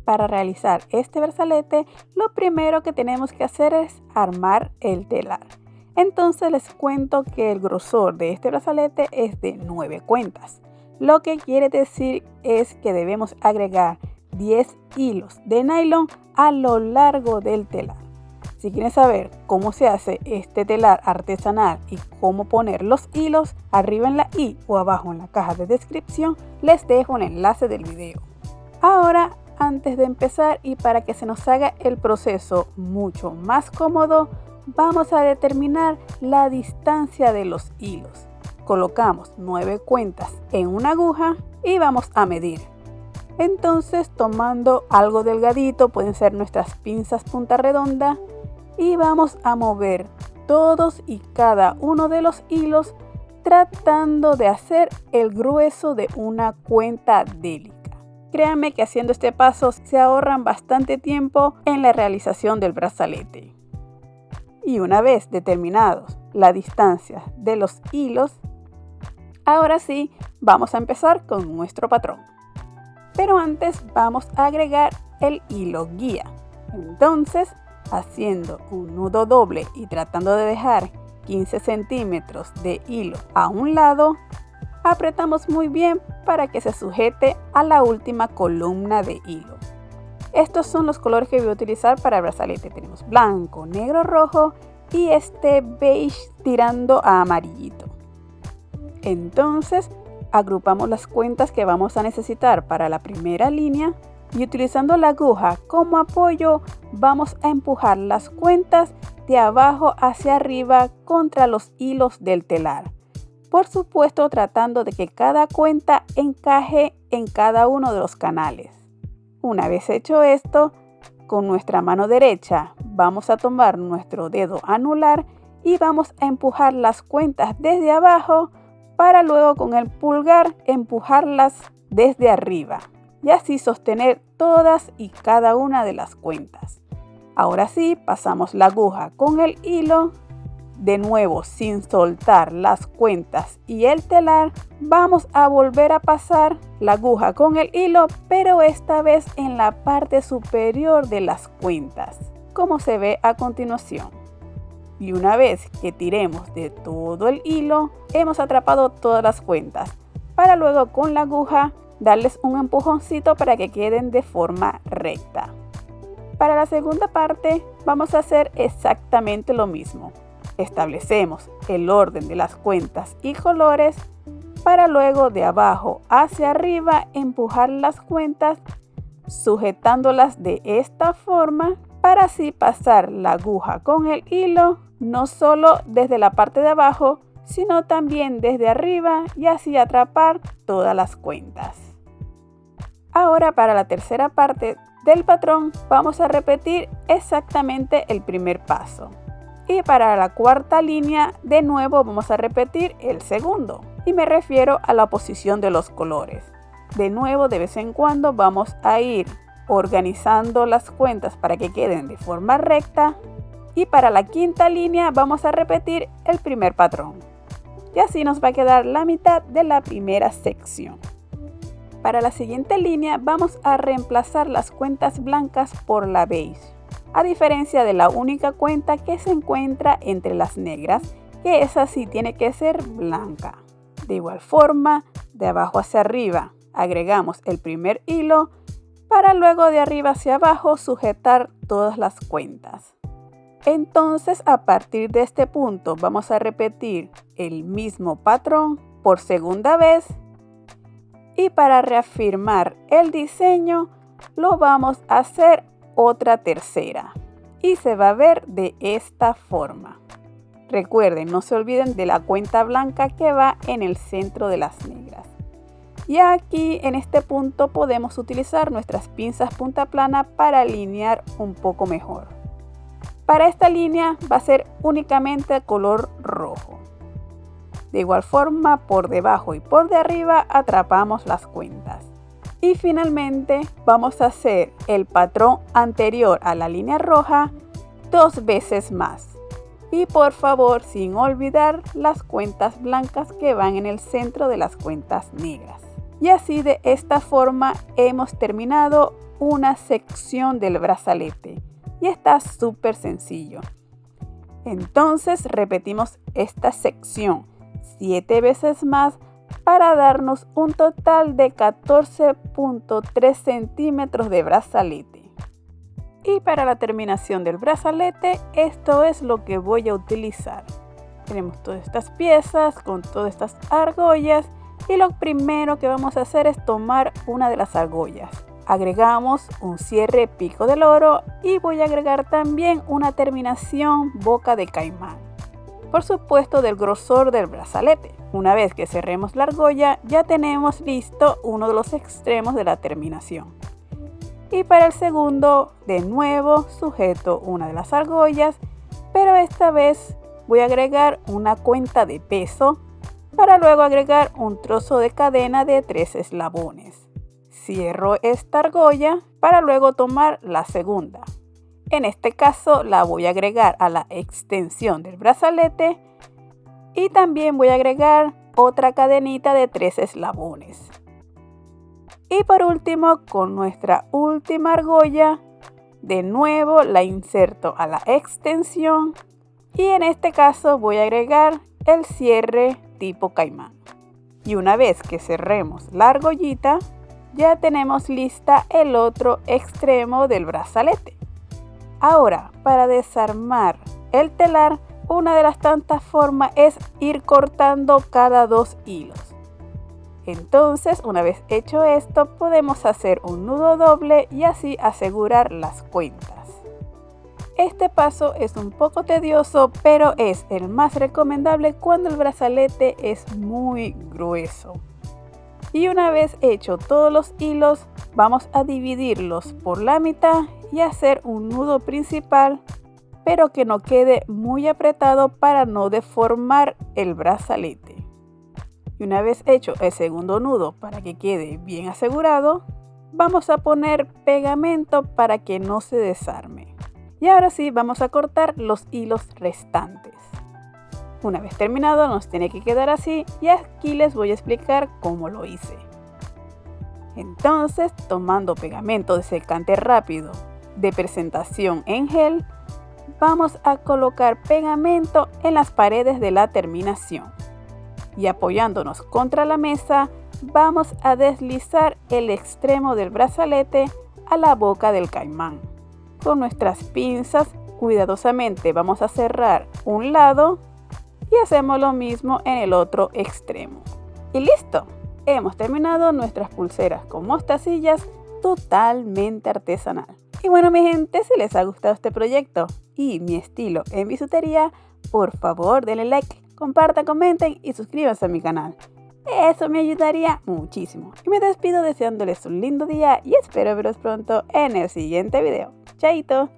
Para realizar este brazalete, lo primero que tenemos que hacer es armar el telar. Entonces les cuento que el grosor de este brazalete es de 9 cuentas. Lo que quiere decir es que debemos agregar 10 hilos de nylon a lo largo del telar. Si quieren saber cómo se hace este telar artesanal y cómo poner los hilos, arriba en la i o abajo en la caja de descripción les dejo un enlace del video. Ahora, antes de empezar y para que se nos haga el proceso mucho más cómodo, vamos a determinar la distancia de los hilos. Colocamos 9 cuentas en una aguja y vamos a medir. Entonces, tomando algo delgadito, pueden ser nuestras pinzas punta redonda, y vamos a mover todos y cada uno de los hilos tratando de hacer el grueso de una cuenta délica. Créanme que haciendo este paso se ahorran bastante tiempo en la realización del brazalete. Y una vez determinados la distancia de los hilos, ahora sí vamos a empezar con nuestro patrón. Pero antes vamos a agregar el hilo guía. Entonces, haciendo un nudo doble y tratando de dejar 15 centímetros de hilo a un lado, apretamos muy bien para que se sujete a la última columna de hilo. Estos son los colores que voy a utilizar para el brazalete. Tenemos blanco, negro, rojo y este beige tirando a amarillito. Entonces, agrupamos las cuentas que vamos a necesitar para la primera línea y utilizando la aguja como apoyo vamos a empujar las cuentas de abajo hacia arriba contra los hilos del telar. Por supuesto, tratando de que cada cuenta encaje en cada uno de los canales. Una vez hecho esto, con nuestra mano derecha vamos a tomar nuestro dedo anular y vamos a empujar las cuentas desde abajo para luego con el pulgar empujarlas desde arriba y así sostener todas y cada una de las cuentas. Ahora sí, pasamos la aguja con el hilo. De nuevo, sin soltar las cuentas y el telar, vamos a volver a pasar la aguja con el hilo, pero esta vez en la parte superior de las cuentas, como se ve a continuación. Y una vez que tiremos de todo el hilo, hemos atrapado todas las cuentas, para luego con la aguja darles un empujoncito para que queden de forma recta. Para la segunda parte vamos a hacer exactamente lo mismo. Establecemos el orden de las cuentas y colores para luego de abajo hacia arriba empujar las cuentas sujetándolas de esta forma para así pasar la aguja con el hilo no solo desde la parte de abajo sino también desde arriba y así atrapar todas las cuentas. Ahora para la tercera parte del patrón vamos a repetir exactamente el primer paso. Y para la cuarta línea de nuevo vamos a repetir el segundo. Y me refiero a la posición de los colores. De nuevo de vez en cuando vamos a ir organizando las cuentas para que queden de forma recta. Y para la quinta línea vamos a repetir el primer patrón. Y así nos va a quedar la mitad de la primera sección. Para la siguiente línea vamos a reemplazar las cuentas blancas por la beige. A diferencia de la única cuenta que se encuentra entre las negras, que esa sí tiene que ser blanca. De igual forma, de abajo hacia arriba agregamos el primer hilo para luego de arriba hacia abajo sujetar todas las cuentas. Entonces, a partir de este punto vamos a repetir el mismo patrón por segunda vez y para reafirmar el diseño lo vamos a hacer otra tercera y se va a ver de esta forma. Recuerden, no se olviden de la cuenta blanca que va en el centro de las negras. Y aquí en este punto podemos utilizar nuestras pinzas punta plana para alinear un poco mejor. Para esta línea va a ser únicamente color rojo. De igual forma, por debajo y por de arriba atrapamos las cuentas. Y finalmente vamos a hacer el patrón anterior a la línea roja 2 veces más. Y por favor, sin olvidar las cuentas blancas que van en el centro de las cuentas negras. Y así de esta forma hemos terminado una sección del brazalete. Y está súper sencillo. Entonces repetimos esta sección 7 veces más para darnos un total de 14.3 centímetros de brazalete. Y para la terminación del brazalete, esto es lo que voy a utilizar. Tenemos todas estas piezas con todas estas argollas y lo primero que vamos a hacer es tomar una de las argollas. Agregamos un cierre pico del oro y voy a agregar también una terminación boca de caimán. Por supuesto del grosor del brazalete. Una vez que cerremos la argolla ya tenemos listo uno de los extremos de la terminación. Y para el segundo, de nuevo sujeto una de las argollas, pero esta vez voy a agregar una cuenta de peso para luego agregar un trozo de cadena de 3 eslabones. Cierro esta argolla para luego tomar la segunda. En este caso la voy a agregar a la extensión del brazalete y también voy a agregar otra cadenita de 3 eslabones. Y por último, con nuestra última argolla, de nuevo la inserto a la extensión y en este caso voy a agregar el cierre tipo caimán. Y una vez que cerremos la argollita, ya tenemos lista el otro extremo del brazalete. Ahora, para desarmar el telar, una de las tantas formas es ir cortando cada 2 hilos. Entonces, una vez hecho esto, podemos hacer un nudo doble y así asegurar las cuentas. Este paso es un poco tedioso, pero es el más recomendable cuando el brazalete es muy grueso. Y una vez hecho todos los hilos, vamos a dividirlos por la mitad y hacer un nudo principal, pero que no quede muy apretado para no deformar el brazalete. Y una vez hecho el segundo nudo para que quede bien asegurado, vamos a poner pegamento para que no se desarme. Y ahora sí, vamos a cortar los hilos restantes. Una vez terminado nos tiene que quedar así y aquí les voy a explicar cómo lo hice. Entonces, tomando pegamento de secante rápido de presentación en gel, vamos a colocar pegamento en las paredes de la terminación. Y apoyándonos contra la mesa, vamos a deslizar el extremo del brazalete a la boca del caimán. Con nuestras pinzas, cuidadosamente vamos a cerrar un lado y hacemos lo mismo en el otro extremo. Y listo, hemos terminado nuestras pulseras con mostacillas totalmente artesanal. Y bueno mi gente, si les ha gustado este proyecto y mi estilo en bisutería, por favor denle like, compartan, comenten y suscríbanse a mi canal. Eso me ayudaría muchísimo. Y me despido deseándoles un lindo día y espero veros pronto en el siguiente video. ¡Chaito!